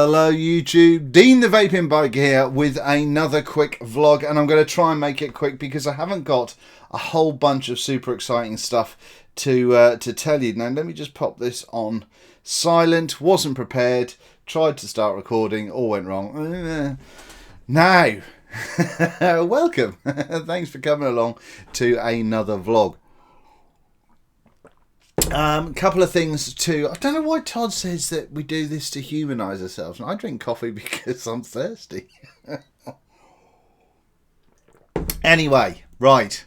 Hello YouTube, Dean the Vaping Bike here with another quick vlog, and I'm going to try and make it quick because I haven't got a whole bunch of super exciting stuff to tell you. Now let me just pop this on silent, wasn't prepared, tried to start recording, all went wrong. Now, welcome, thanks for coming along to another vlog. Couple of things too. I don't know why Todd says that we do this to humanise ourselves. And I drink coffee because I'm thirsty. Anyway, right.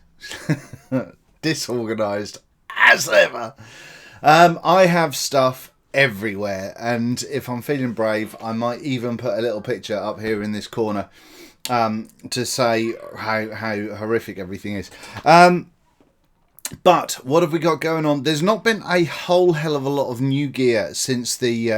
Disorganised as ever. I have stuff everywhere, and if I'm feeling brave, I might even put a little picture up here in this corner to say how horrific everything is. But what have we got going on? There's not been a whole hell of a lot of new gear since the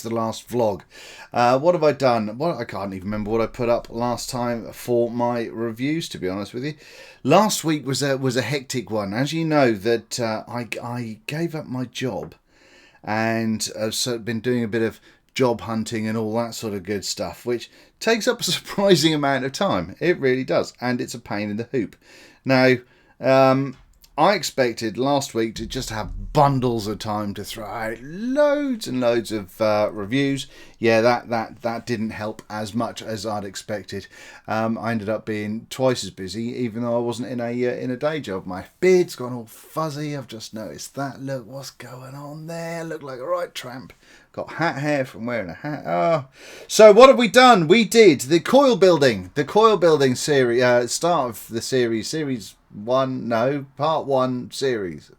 last vlog. What have I done? Well, I can't even remember what I put up last time for my reviews, to be honest with you. Last week was a hectic one. As you know, that I gave up my job, and so been doing a bit of job hunting and all that sort of good stuff, which takes up a surprising amount of time. It really does, and it's a pain in the hoop. Now, I expected last week to just have bundles of time to throw out loads and loads of reviews. Yeah, that didn't help as much as I'd expected. I ended up being twice as busy, even though I wasn't in a day job. My beard's gone all fuzzy. I've just noticed that. Look, what's going on there? Look like a right tramp. Got hat hair from wearing a hat. Oh. So what have we done? We did the Coil building series, start of the series 1, no, part 1 series.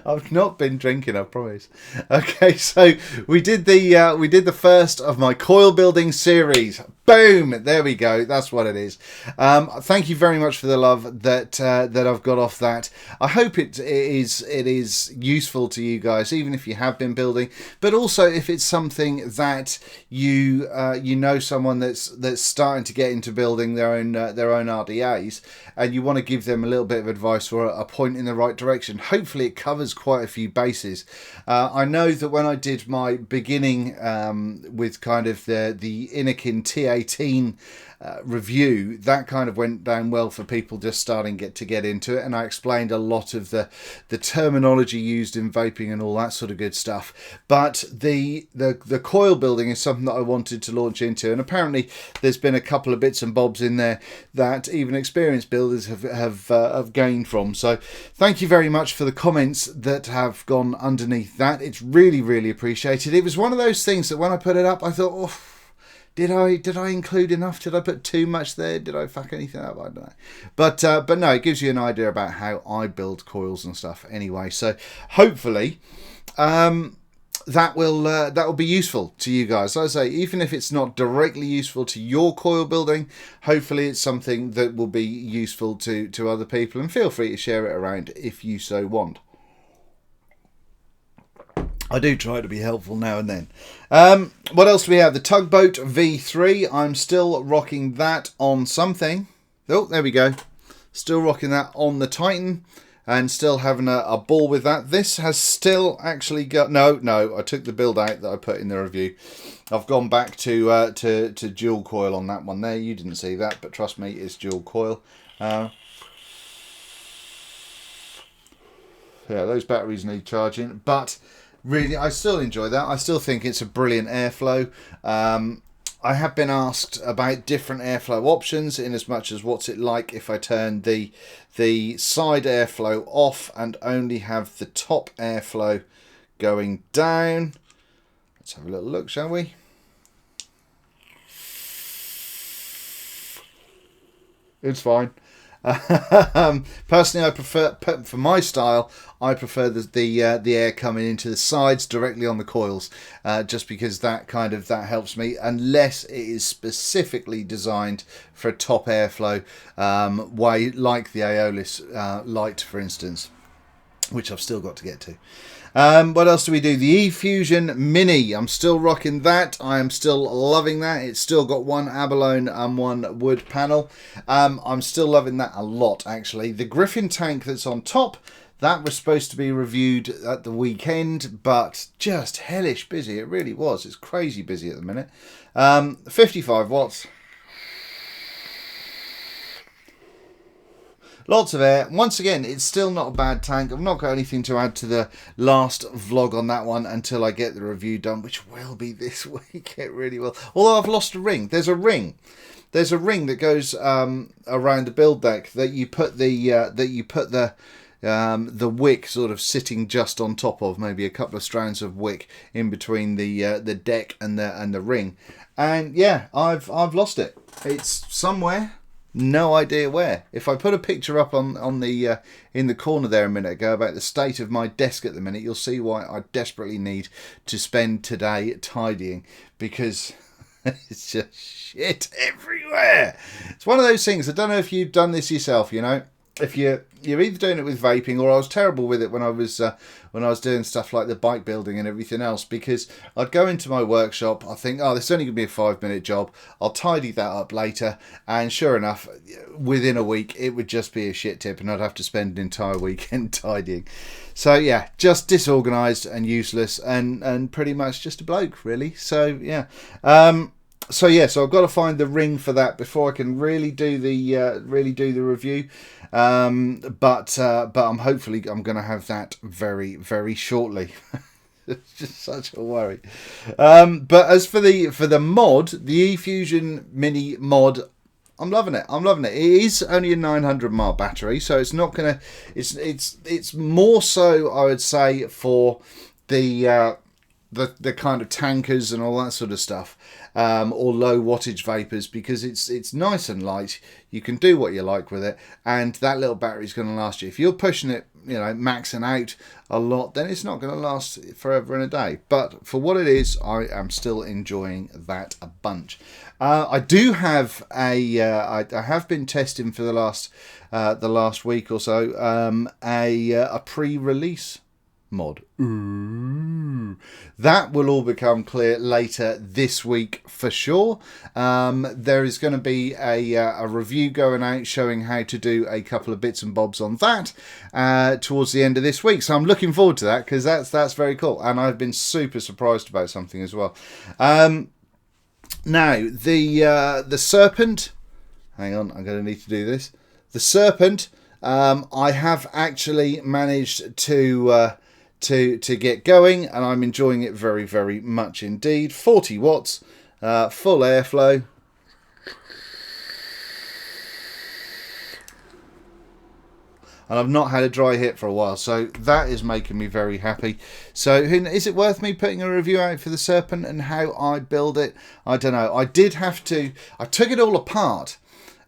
I've not been drinking, I promise. Okay, so we did the first of my Coil building series. Boom! There we go. That's what it is. Thank you very much for the love that I've got off that. I hope it is useful to you guys, even if you have been building, but also if it's something that you know someone that's starting to get into building their own RDAs, and you want to give them a little bit of advice or a point in the right direction. Hopefully it covers quite a few bases. I know that when I did my beginning with kind of the Inikin T18 review, that kind of went down well for people just starting to get into it, and I explained a lot of the terminology used in vaping and all that sort of good stuff. But the Coil building is something that I wanted to launch into, and apparently there's been a couple of bits and bobs in there that even experienced builders have gained from. So thank you very much for the comments that have gone underneath that. It's really appreciated. It was one of those things that when I put it up, I thought, oh, did I include enough? Did I put too much there? Did I fuck anything up? I don't know. But no, it gives you an idea about how I build coils and stuff anyway. So hopefully that will be useful to you guys. Like I say, even if it's not directly useful to your coil building, hopefully it's something that will be useful to other people, and feel free to share it around if you so want. I do try to be helpful now and then. What else do we have? The Tugboat V3. I'm still rocking that on something. Oh, there we go. Still rocking that on the Titan, and still having a ball with that. This has still actually got... No, I took the build out that I put in the review. I've gone back to dual coil on that one there. You didn't see that, but trust me, it's dual coil. Yeah, those batteries need charging, but... really, I still enjoy that. I still think it's a brilliant airflow. I have been asked about different airflow options, in as much as what's it like if I turn the side airflow off and only have the top airflow going down. Let's have a little look, shall we? It's fine. Personally, I prefer, for my style, I prefer the air coming into the sides directly on the coils, just because that helps me, unless it is specifically designed for a top airflow way, like the Aeolus light, for instance, which I've still got to get to. What else do we do? The E-Fusion Mini. I'm still rocking that. I am still loving that. It's still got one abalone and one wood panel. I'm still loving that a lot, actually. The Griffin tank that's on top, That was supposed to be reviewed at the weekend, but just hellish busy. It really was. It's crazy busy at the minute. 55 watts. Lots of air. Once again, it's still not a bad tank. I've not got anything to add to the last vlog on that one until I get the review done, which will be this week. It really will. Although I've lost a ring. There's a ring. There's a ring that goes around the build deck that you put the wick sort of sitting just on top of, maybe a couple of strands of wick in between the deck and the ring. And yeah, I've lost it. It's somewhere. No idea where. If I put a picture up on the in the corner there a minute ago about the state of my desk at the minute, you'll see why I desperately need to spend today tidying, because it's just shit everywhere. It's one of those things. I don't know if you've done this yourself. You know, if you're either doing it with vaping, or I was terrible with it when I was doing stuff like the bike building and everything else, because I'd go into my workshop, I think, oh, this is only going to be a 5-minute job, I'll tidy that up later, and sure enough, within a week it would just be a shit tip and I'd have to spend an entire weekend tidying. So yeah, just disorganised and useless, and pretty much just a bloke, really. So yeah. So I've got to find the ring for that before I can really do the review. But I'm going to have that very, very shortly. It's just such a worry. But as for the mod, the eFusion Mini mod, I'm loving it. It is only a 900 mAh battery, so it's not gonna. It's more so, I would say, for the kind of tankers and all that sort of stuff, or low wattage vapors, because it's nice and light. You can do what you like with it, and that little battery is going to last you. If you're pushing it, maxing out a lot, then it's not going to last forever and a day. But for what it is, I am still enjoying that a bunch. I do have I have been testing for the last week or so a pre-release mod. Ooh. That will all become clear later this week for sure. There is going to be a review going out showing how to do a couple of bits and bobs on that towards the end of this week. So I'm looking forward to that, because that's very cool, and I've been super surprised about something as well. Now the Serpent. Hang on, I'm going to need to do this. The Serpent. I have actually managed to get going, and I'm enjoying it very, very much indeed. 40 watts, full airflow. And I've not had a dry hit for a while, so that is making me very happy. So is it worth me putting a review out for the Serpent and how I build it? I don't know. I took it all apart,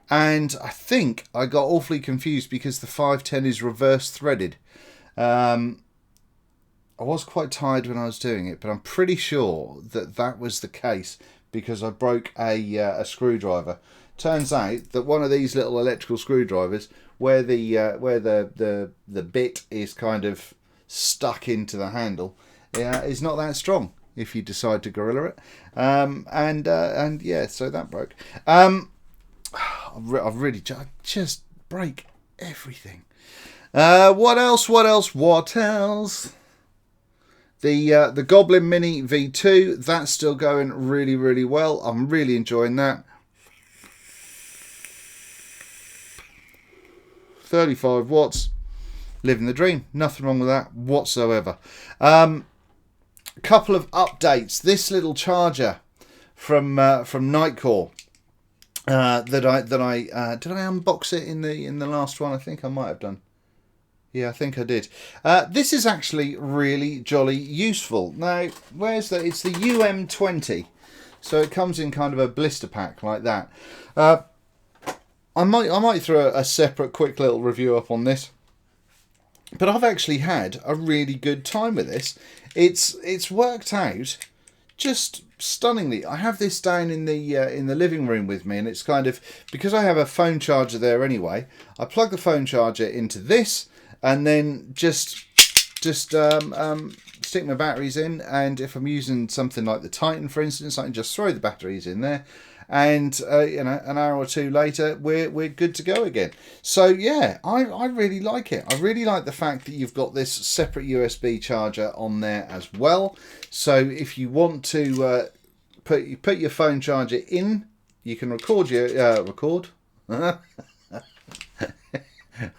and I think I got awfully confused because the 510 is reverse threaded. I was quite tired when I was doing it, but I'm pretty sure that was the case, because I broke a screwdriver. Turns out that one of these little electrical screwdrivers, where the bit is kind of stuck into the handle, is not that strong if you decide to gorilla it. And yeah, so that broke. I just break everything. What else? The Goblin Mini V2, that's still going really, really well. I'm really enjoying that. 35 watts, living the dream. Nothing wrong with that whatsoever. Couple of updates. This little charger from Nitecore that I did I unbox it in the last one? I think I might have done. Yeah, I think I did. This is actually really jolly useful. Now, where's the? It's the UM20, so it comes in kind of a blister pack like that. I might throw a separate quick little review up on this, but I've actually had a really good time with this. It's worked out just stunningly. I have this down in the living room with me, and it's kind of, because I have a phone charger there anyway. I plug the phone charger into this, and then just just stick my batteries in, and if I'm using something like the Titan, for instance, I can just throw the batteries in there, and you know, an hour or two later we're good to go again. So yeah, I really like it. I really like the fact that you've got this separate USB charger on there as well. So if you want to put your phone charger in, you can record your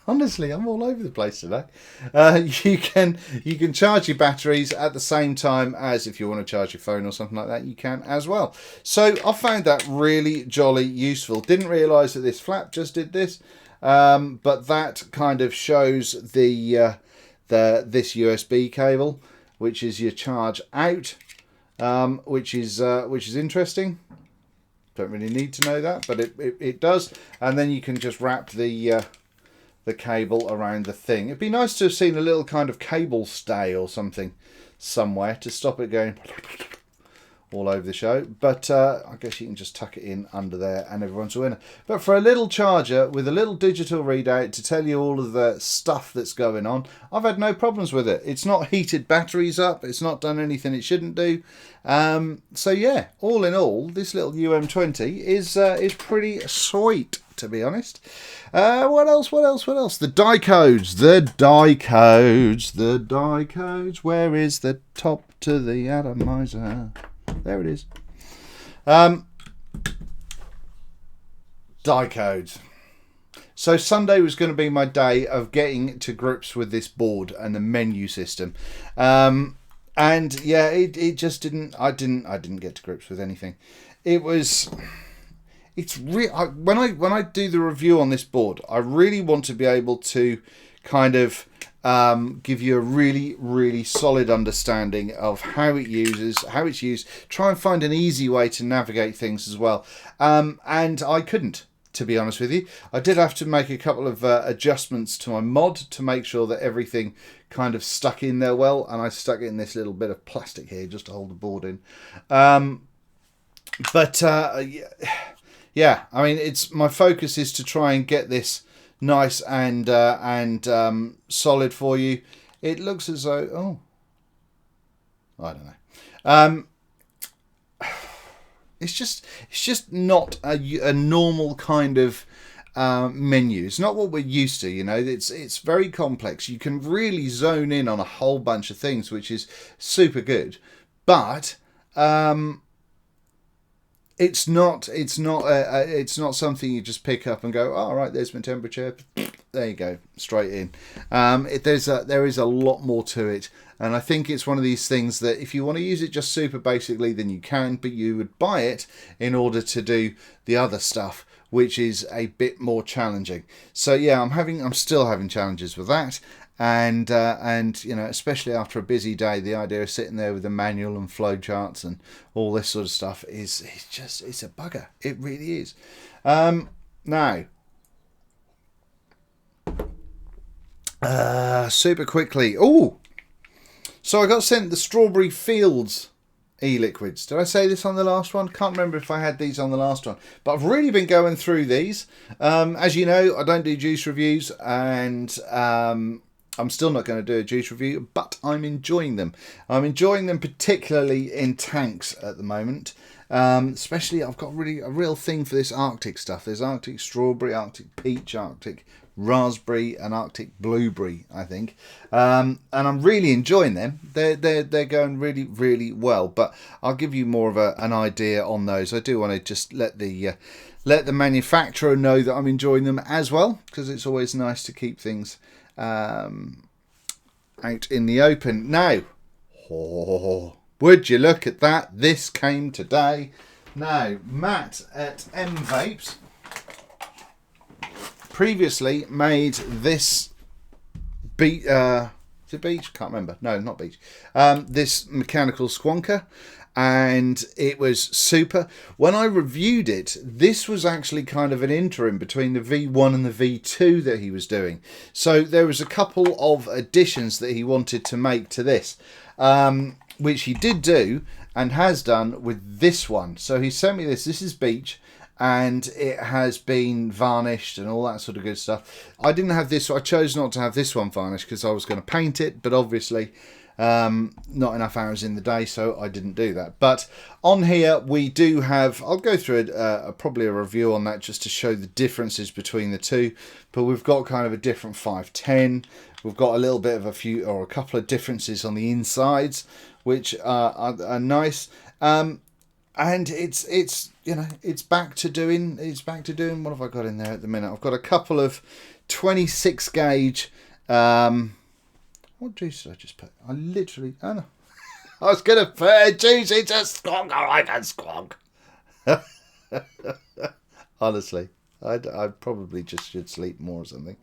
honestly, I'm all over the place today. You can charge your batteries at the same time as if you want to charge your phone or something like that, you can as well. So I found that really jolly useful. Didn't realise that this flap just did this, but that kind of shows this USB cable, which is your charge out, which is interesting. Don't really need to know that, but it does. And then you can just wrap the cable around the thing. It'd be nice to have seen a little kind of cable stay or something somewhere to stop it going all over the show, but I guess you can just tuck it in under there and everyone's a winner. But for a little charger with a little digital readout to tell you all of the stuff that's going on, I've had no problems with it. It's not heated batteries up, it's not done anything it shouldn't do. So yeah, all in all, this little UM20 is pretty sweet, to be honest. What else? The die codes. Where is the top to the atomizer? There it is. Die codes. So Sunday was going to be my day of getting to grips with this board and the menu system. And yeah, it just didn't. I didn't get to grips with anything. It's real. When I do the review on this board, I really want to be able to kind of give you a really solid understanding of how it's used. Try and find an easy way to navigate things as well. And I couldn't, to be honest with you. I did have to make a couple of adjustments to my mod to make sure that everything kind of stuck in there well. And I stuck it in this little bit of plastic here just to hold the board in. Yeah, I mean, my focus is to try and get this nice and solid for you. It looks as though, I don't know. It's just not a normal kind of menu. It's not what we're used to, you know. It's very complex. You can really zone in on a whole bunch of things, which is super good. But it's not something you just pick up and go, oh, right, there's my temperature. There you go, straight in. There is a lot more to it, and I think it's one of these things that if you want to use it just super basically, then you can, but you would buy it in order to do the other stuff, which is a bit more challenging. So yeah, I'm still having challenges with that. And you know, especially after a busy day, the idea of sitting there with the manual and flow charts and all this sort of stuff it's a bugger. It really is. Now, super quickly. So I got sent the Strawberry Fields e-liquids. Did I say this on the last one? Can't remember if I had these on the last one, but I've really been going through these. As you know, I don't do juice reviews, and I'm still not going to do a juice review, but I'm enjoying them. I'm enjoying them particularly in tanks at the moment. Especially, I've got really a real thing for this Arctic stuff. There's Arctic Strawberry, Arctic Peach, Arctic Raspberry, and Arctic Blueberry, I think. And I'm really enjoying them. They're going really well. But I'll give you more of an idea on those. I do want to just let the manufacturer know that I'm enjoying them as well, because it's always nice to keep things out in the open. Now, would you look at that? This came today. Now, Matt at Vapes previously made this beach. Is it beach? Can't remember. No, not beach. This mechanical squonker. And it was super. When I reviewed it, this was actually kind of an interim between the V1 and the V2 that he was doing. So there was a couple of additions that he wanted to make to this, which he did do and has done with this one. So he sent me this. This is Beach, and it has been varnished and all that sort of good stuff. I didn't have this, so I chose not to have this one varnished because I was going to paint it, but obviously not enough hours in the day, so I didn't do that. But on here we do have, I'll go through probably a review on that just to show the differences between the two. But we've got kind of a different 510. We've got a little bit of a couple of differences on the insides, which are nice. And it's you know, it's back to doing what have I got in there at the minute? I've got a couple of 26 gauge. What juice did I just put? I literally, oh no, I was gonna put a juice into squonker. I can squonk. Honestly, I probably just should sleep more or something.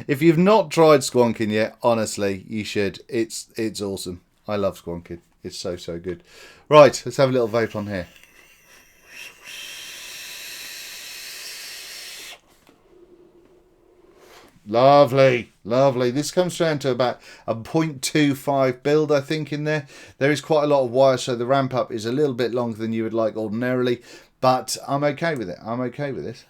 If you've not tried squonking yet, honestly, you should. It's awesome. I love squonking. It's so good. Right, let's have a little vape on here. Lovely, lovely. This comes down to about a 0.25 build, I think, in there. There is quite a lot of wire, so the ramp up is a little bit longer than you would like ordinarily, but I'm okay with it. I'm okay with this.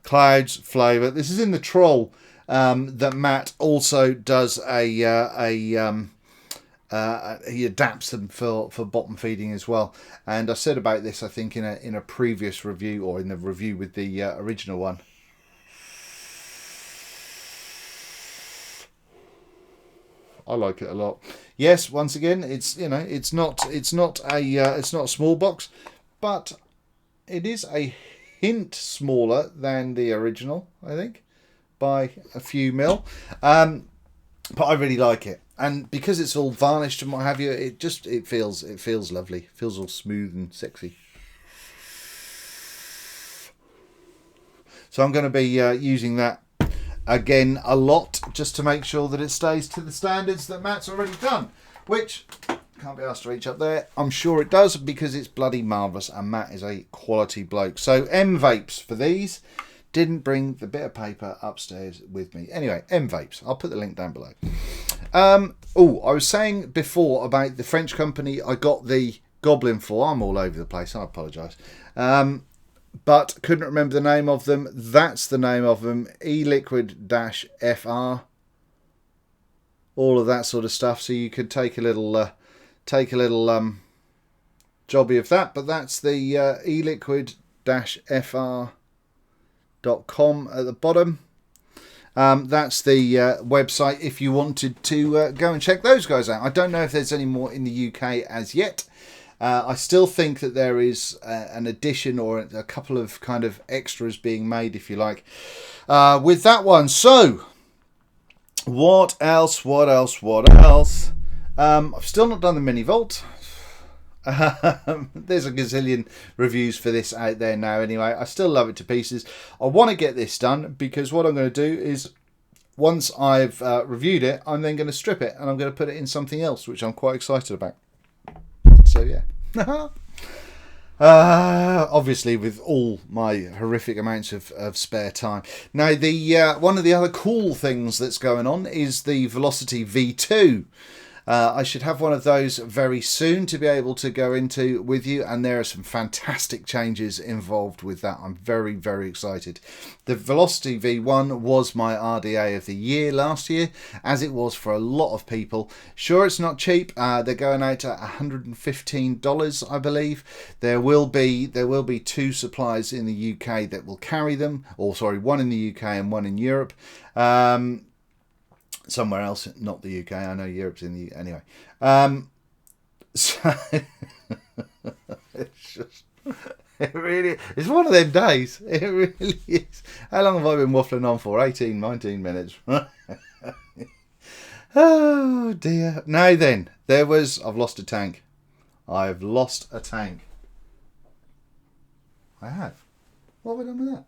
Clouds flavour. This is in the Troll that Matt also does he adapts them for bottom feeding as well. And I said about this, I think, in a previous review, or in the review with the original one. I like it a lot. Yes, once again, it's, you know, it's not a small box, but it is a hint smaller than the original, I think, by a few mil. But I really like it, and because it's all varnished and what have you, it feels lovely. It feels all smooth and sexy. So I'm going to be using that again a lot, just to make sure that it stays to the standards that Matt's already done, which can't be asked to reach up there. I'm sure it does, because it's bloody marvellous, and Matt is a quality bloke. So M Vapes for these. Didn't bring the bit of paper upstairs with me. Anyway, M Vapes. I'll put the link down below. I was saying before about the French company I got the Goblin for. I'm all over the place. I apologise. But couldn't remember the name of them. That's the name of them. E-liquid-FR. All of that sort of stuff. So you could take a little jobby of that. But that's the e-liquid-FR.com at the bottom. That's the website if you wanted to go and check those guys out. I don't know if there's any more in the UK as yet. I still think that there is an addition or a couple of kind of extras being made, if you like, with that one. So what else? I've still not done the mini vault. There's a gazillion reviews for this out there now anyway. I still love it to pieces. I want to get this done, because what I'm going to do is, once I've reviewed it, I'm then going to strip it and I'm going to put it in something else, which I'm quite excited about. So yeah. Obviously with all my horrific amounts of spare time. Now the one of the other cool things that's going on is the Velocity V2. I should have one of those very soon to be able to go into with you, and there are some fantastic changes involved with that. I'm very, very excited. The Velocity V1 was my RDA of the year last year, as it was for a lot of people. Sure, it's not cheap. They're going out at $115, I believe. There will be 2 suppliers in the UK that will carry them, or sorry, one in the UK and one in Europe. Somewhere else, not the UK. I know Europe's in the... Anyway. So... it's just... It really... It's one of them days. It really is. How long have I been waffling on for? 18, 19 minutes. Oh, dear. Now then, there was... I've lost a tank. I've lost a tank. I have. What have I done with that?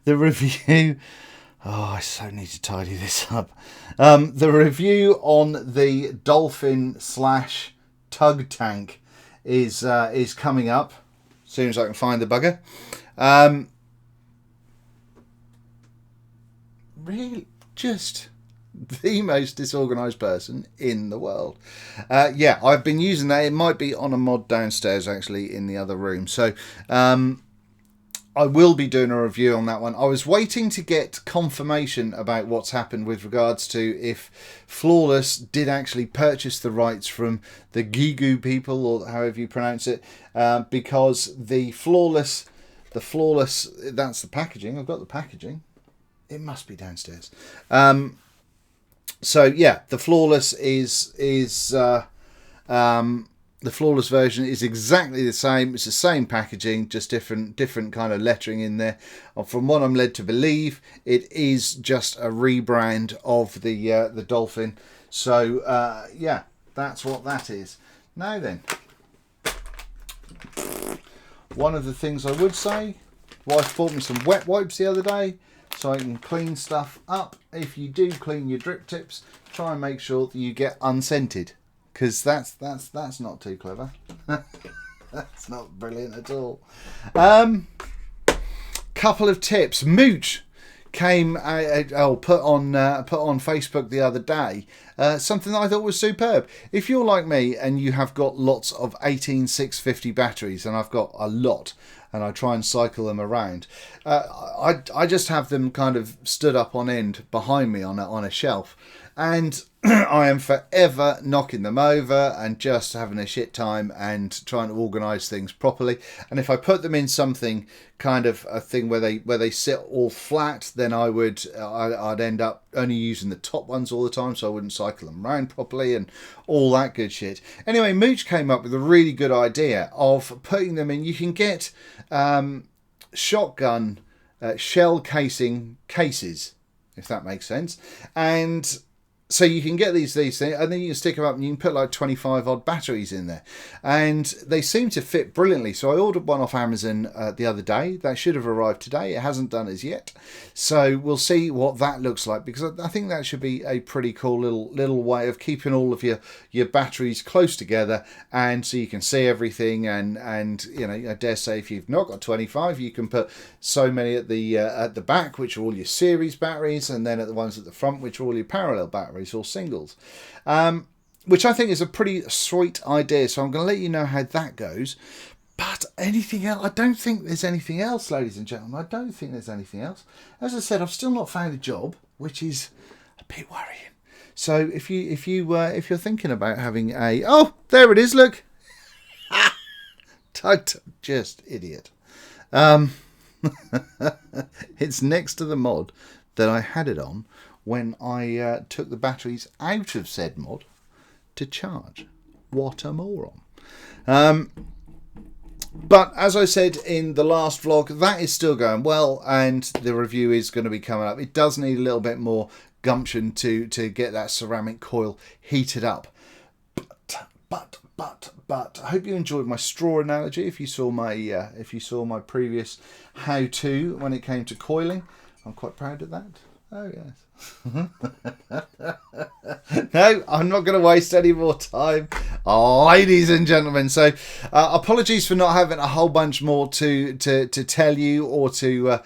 The review... Oh, I so need to tidy this up. The review on the Dolphin / Tug tank is coming up as soon as I can find the bugger. really just the most disorganized person in the world. Yeah, I've been using that. It might be on a mod downstairs, actually, in the other room. So I will be doing a review on that one. I was waiting to get confirmation about what's happened with regards to if Flawless did actually purchase the rights from the Gigu people, or however you pronounce it, because the Flawless, that's the packaging. I've got the packaging. It must be downstairs. So yeah, the Flawless the Flawless version is exactly the same. It's the same packaging, just different kind of lettering in there. From what I'm led to believe, it is just a rebrand of the Dolphin. So yeah, that's what that is. Now then, one of the things I would say, wife bought me some wet wipes the other day, so I can clean stuff up. If you do clean your drip tips, try and make sure that you get unscented, because that's not too clever. That's not brilliant at all. Couple of tips. Mooch came put on Facebook the other day, something that I thought was superb. If you're like me and you have got lots of 18650 batteries, and I've got a lot, and I try and cycle them around, I just have them kind of stood up on end behind me on a shelf, and I am forever knocking them over and just having a shit time and trying to organise things properly. And if I put them in something kind of a thing where they sit all flat, then I'd end up only using the top ones all the time, so I wouldn't cycle them around properly and all that good shit. Anyway, Mooch came up with a really good idea of putting them in. You can get shotgun shell casing cases, if that makes sense, and so you can get these things, and then you can stick them up, and you can put like 25 odd batteries in there, and they seem to fit brilliantly. So I ordered one off Amazon the other day. That should have arrived today. It hasn't done as yet, so we'll see what that looks like, because I think that should be a pretty cool little way of keeping all of your batteries close together, and so you can see everything. And you know, I dare say if you've not got 25, you can put so many at the back, which are all your series batteries, and then at the ones at the front, which are all your parallel batteries or singles, which I think is a pretty sweet idea. So I'm going to let you know how that goes. But anything else? I don't think there's anything else, ladies and gentlemen. I don't think there's anything else. As I said, I've still not found a job, which is a bit worrying. So if you're thinking about having there it is. Look, just idiot. It's next to the mod that I had it on when I took the batteries out of said mod to charge. What a moron. But as I said in the last vlog, that is still going well, and the review is going to be coming up. It does need a little bit more gumption to get that ceramic coil heated up. But I hope you enjoyed my straw analogy. If you saw my previous how-to when it came to coiling, I'm quite proud of that. Oh yes. No, I'm not going to waste any more time, ladies and gentlemen. So apologies for not having a whole bunch more to tell you or to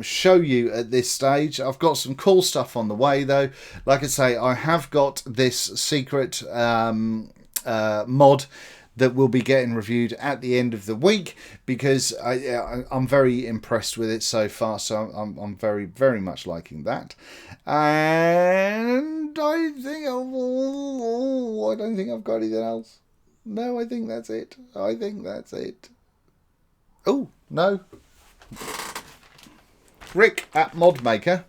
show you at this stage. I've got some cool stuff on the way though. Like I say, I have got this secret mod that will be getting reviewed at the end of the week, because I'm very impressed with it so far. So I'm very, very much liking that. And I don't think I've got anything else. No, I think that's it. Oh, no. Rick at Modmaker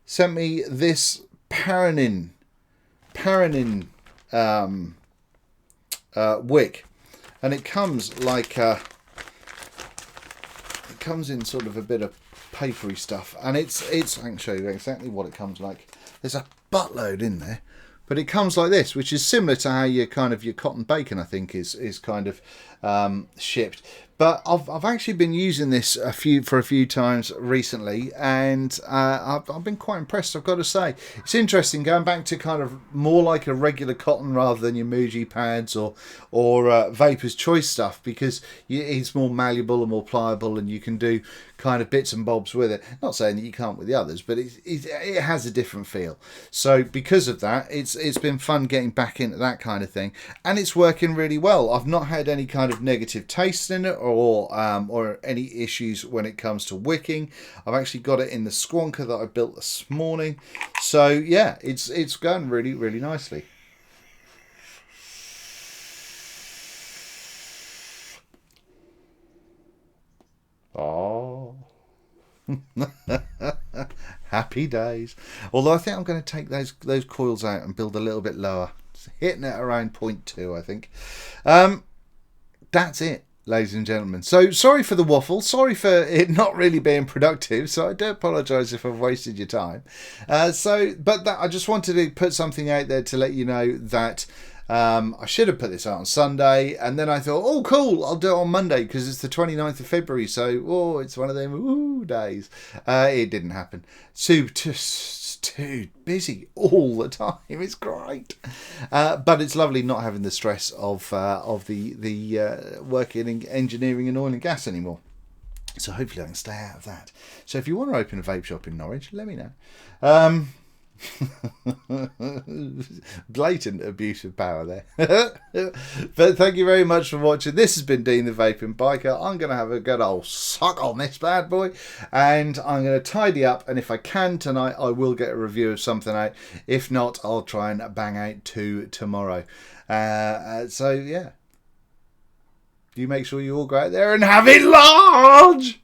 sent me this Paranin wick, and it comes like it comes in sort of a bit of papery stuff, and it's I can show you exactly what it comes like. There's a buttload in there, but it comes like this, which is similar to how your cotton bacon, I think, is kind of shipped. But I've actually been using this for a few times recently, and I've been quite impressed. I've got to say, it's interesting going back to kind of more like a regular cotton rather than your Muji pads or Vapor's Choice stuff, because it's more malleable and more pliable, and you can do kind of bits and bobs with it. Not saying that you can't with the others, but it has a different feel. So because of that, it's been fun getting back into that kind of thing, and it's working really well. I've not had any kind of negative taste in it or any issues when it comes to wicking. I've actually got it in the squonker that I built this morning. So yeah, it's going really, really nicely. Oh, happy days. Although I think I'm going to take those coils out and build a little bit lower. It's hitting it around 0.2, I think. That's it, ladies and gentlemen. So sorry for the waffle. Sorry for it not really being productive. So I do apologise if I've wasted your time. I just wanted to put something out there to let you know that I should have put this out on Sunday, and then I thought, oh cool, I'll do it on Monday because it's the 29th of February, so it's one of them days. It didn't happen. Too busy all the time. It's great, but it's lovely not having the stress of the working in engineering and oil and gas anymore. So hopefully I can stay out of that. So if you want to open a vape shop in Norwich, let me know. Blatant abuse of power there. But thank you very much for watching. This has been Dean the Vaping Biker. I'm going to have a good old suck on this bad boy, and I'm going to tidy up, and if I can tonight I will get a review of something out. If not, I'll try and bang out 2 tomorrow. So yeah, you make sure you all go out there and have it large.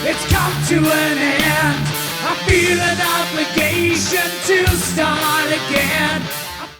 It's come to an end. I feel it.